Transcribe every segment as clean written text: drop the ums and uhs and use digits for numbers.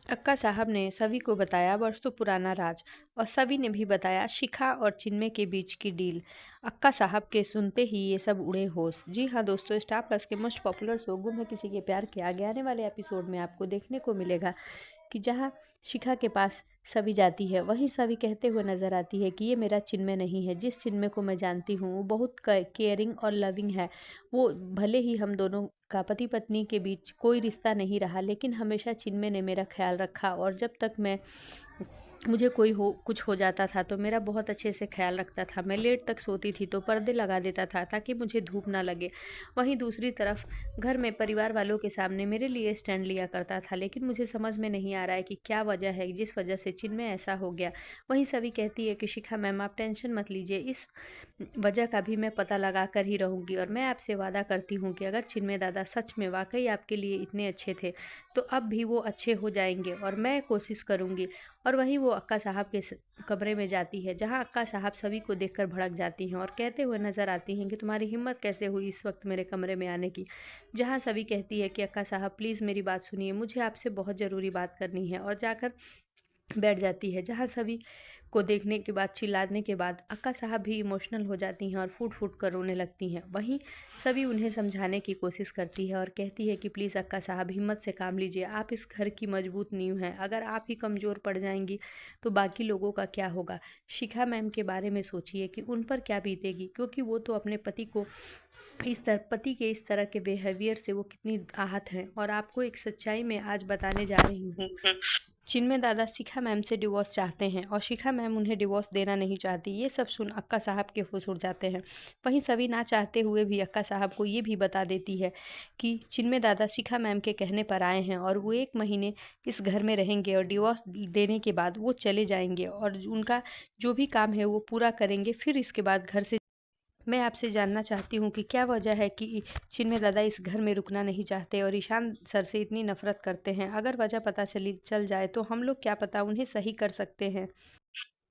अक्का साहब ने सभी को बताया वर्षों पुराना राज और सभी ने भी बताया शिखा और चिन्मय के बीच की डील। अक्का साहब के सुनते ही ये सब उड़े होश। जी हाँ दोस्तों, स्टार प्लस के मोस्ट पॉपुलर शो गुम है किसी के प्यार के आगे आने वाले एपिसोड में आपको देखने को मिलेगा कि जहाँ शिखा के पास सभी जाती है वहीं सभी कहते हुए नजर आती है कि ये मेरा चिन्मय नहीं है। जिस चिन्मय को मैं जानती हूँ वो बहुत केयरिंग और लविंग है। वो भले ही हम दोनों का पति पत्नी के बीच कोई रिश्ता नहीं रहा, लेकिन हमेशा चिन्मय ने मेरा ख्याल रखा और जब तक मुझे कुछ हो जाता था तो मेरा बहुत अच्छे से ख्याल रखता था। मैं लेट तक सोती थी तो पर्दे लगा देता था ताकि मुझे धूप ना लगे। वहीं दूसरी तरफ घर में परिवार वालों के सामने मेरे लिए स्टैंड लिया करता था, लेकिन मुझे समझ में नहीं आ रहा है कि क्या वजह है जिस वजह से चिन्मय ऐसा हो गया। वहीं सभी कहती है कि शिखा मैम आप टेंशन मत लीजिए, इस वजह का भी मैं पता लगा कर ही रहूँगी और मैं आपसे वादा करती हूँ कि अगर चिन्मय दादा सच में वाकई आपके लिए इतने अच्छे थे तो अब भी वो अच्छे हो जाएंगे और मैं कोशिश करूँगी। और वहीं वो अक्का साहब के कमरे में जाती है जहाँ अक्का साहब सभी को देखकर भड़क जाती हैं और कहते हुए नजर आती हैं कि तुम्हारी हिम्मत कैसे हुई इस वक्त मेरे कमरे में आने की। जहाँ सभी कहती है कि अक्का साहब प्लीज़ मेरी बात सुनिए, मुझे आपसे बहुत ज़रूरी बात करनी है, और जाकर बैठ जाती है। जहाँ सभी को देखने के बाद चिल्लाने के बाद अक्का साहब भी इमोशनल हो जाती हैं और फूट फूट कर रोने लगती हैं। वहीं सभी उन्हें समझाने की कोशिश करती है और कहती है कि प्लीज़ अक्का साहब हिम्मत से काम लीजिए, आप इस घर की मजबूत नींव हैं, अगर आप ही कमज़ोर पड़ जाएंगी तो बाकी लोगों का क्या होगा। शिखा मैम के बारे में सोचिए कि उन पर क्या बीतेगी, क्योंकि वो तो अपने पति के इस तरह के बिहेवियर से वो कितनी आहत हैं। और आपको एक सच्चाई में आज बताने जा रही हूँ। चिन्मय दादा शिखा मैम से डिवोर्स चाहते हैं और शिखा मैम उन्हें डिवोर्स देना नहीं चाहती। ये सब सुन अक्का साहब के होश उड़ जाते हैं। वहीं सभी ना चाहते हुए भी अक्का साहब को ये भी बता देती है कि चिन्मय दादा शिखा मैम के कहने पर आए हैं और वो 1 महीने इस घर में रहेंगे और डिवोर्स देने के बाद वो चले जाएंगे और उनका जो भी काम है वो पूरा करेंगे। फिर इसके बाद घर से मैं आपसे जानना चाहती हूँ कि क्या वजह है कि चिन्मय दादा इस घर में रुकना नहीं चाहते और ईशान सर से इतनी नफरत करते हैं। अगर वजह पता चल जाए तो हम लोग क्या पता उन्हें सही कर सकते हैं।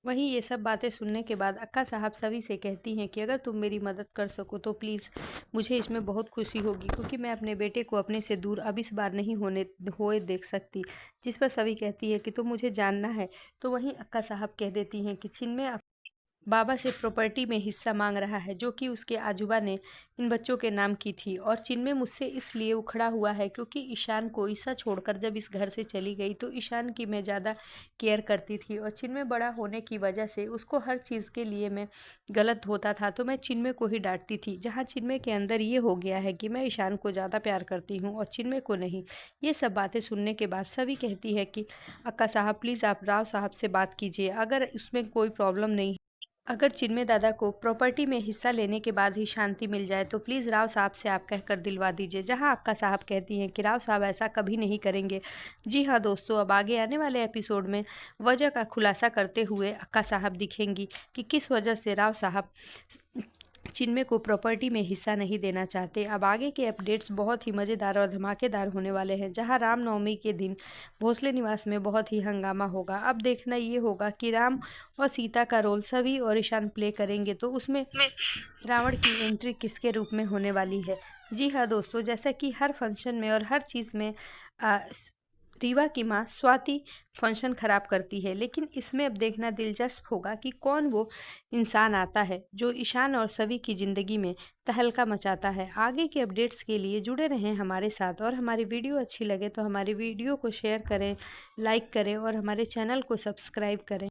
वहीं ये सब बातें सुनने के बाद अक्का साहब सभी से कहती हैं कि अगर तुम मेरी मदद कर सको तो प्लीज़, मुझे इसमें बहुत खुशी होगी, क्योंकि मैं अपने बेटे को अपने से दूर अब इस बार नहीं होए देख सकती। जिस पर सभी कहती है कि तो मुझे जानना है। तो वहीं अक्का साहब कह देती हैं कि चिन्मय बाबा से प्रॉपर्टी में हिस्सा मांग रहा है जो कि उसके आजूबा ने इन बच्चों के नाम की थी, और चिन्मय मुझसे इसलिए उखड़ा हुआ है क्योंकि ईशान को ईसा छोड़कर जब इस घर से चली गई तो ईशान की मैं ज़्यादा केयर करती थी और चिन्मय बड़ा होने की वजह से उसको हर चीज़ के लिए मैं गलत होता था तो मैं चिन्मय को ही डांटती थी। जहाँ चिन्मय के अंदर ये हो गया है कि मैं ईशान को ज़्यादा प्यार करती हूँ और चिन्मय को नहीं। ये सब बातें सुनने के बाद सभी कहती है कि अक्का साहब प्लीज़ आप राव साहब से बात कीजिए, अगर उसमें कोई प्रॉब्लम नहीं, अगर चिन्मय दादा को प्रॉपर्टी में हिस्सा लेने के बाद ही शांति मिल जाए तो प्लीज़ राव साहब से आप कहकर दिलवा दीजिए। जहां अक्का साहब कहती हैं कि राव साहब ऐसा कभी नहीं करेंगे। जी हाँ दोस्तों, अब आगे आने वाले एपिसोड में वजह का खुलासा करते हुए अक्का साहब दिखेंगी कि किस वजह से राव साहब चिन्मय को प्रॉपर्टी में हिस्सा नहीं देना चाहते। अब आगे के अपडेट्स बहुत ही मज़ेदार और धमाकेदार होने वाले हैं, जहां रामनवमी के दिन भोसले निवास में बहुत ही हंगामा होगा। अब देखना ये होगा कि राम और सीता का रोल सभी और ईशान प्ले करेंगे तो उसमें रावण की एंट्री किसके रूप में होने वाली है। जी हाँ दोस्तों, जैसा कि हर फंक्शन में और हर चीज़ में रीवा की माँ स्वाति फंक्शन खराब करती है, लेकिन इसमें अब देखना दिलचस्प होगा कि कौन वो इंसान आता है जो ईशान और सभी की ज़िंदगी में तहलका मचाता है। आगे के अपडेट्स के लिए जुड़े रहें हमारे साथ, और हमारी वीडियो अच्छी लगे तो हमारी वीडियो को शेयर करें, लाइक करें और हमारे चैनल को सब्सक्राइब करें।